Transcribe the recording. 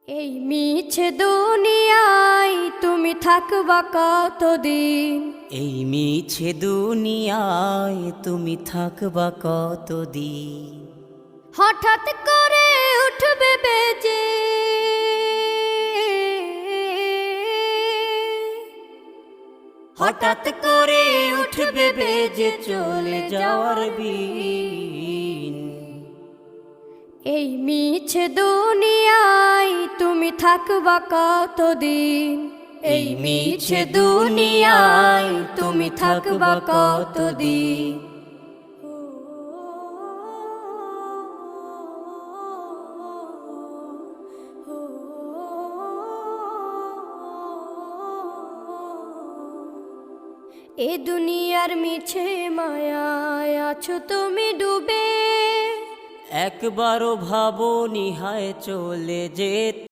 এই মিছে দুনিয়ায় তুমি থাকবা কতদিন? এই মিছে দুনিয়ায় তুমি থাকবা কতদিন? হঠাৎ করে উঠবে বেজে হঠাৎ করে উঠবে বেজে চলে যাওয়ার বিন। এই মিছে দুনিয়ায় তুমি থাকবা কতদিন? এই মিছে দুনিয়ায় তুমি থাকবা কতদিন? এ দুনিয়ার মিছে মায়ায় আছো তুমি ডুবে, একবারও ভাবো নিহায় চলে যেতে।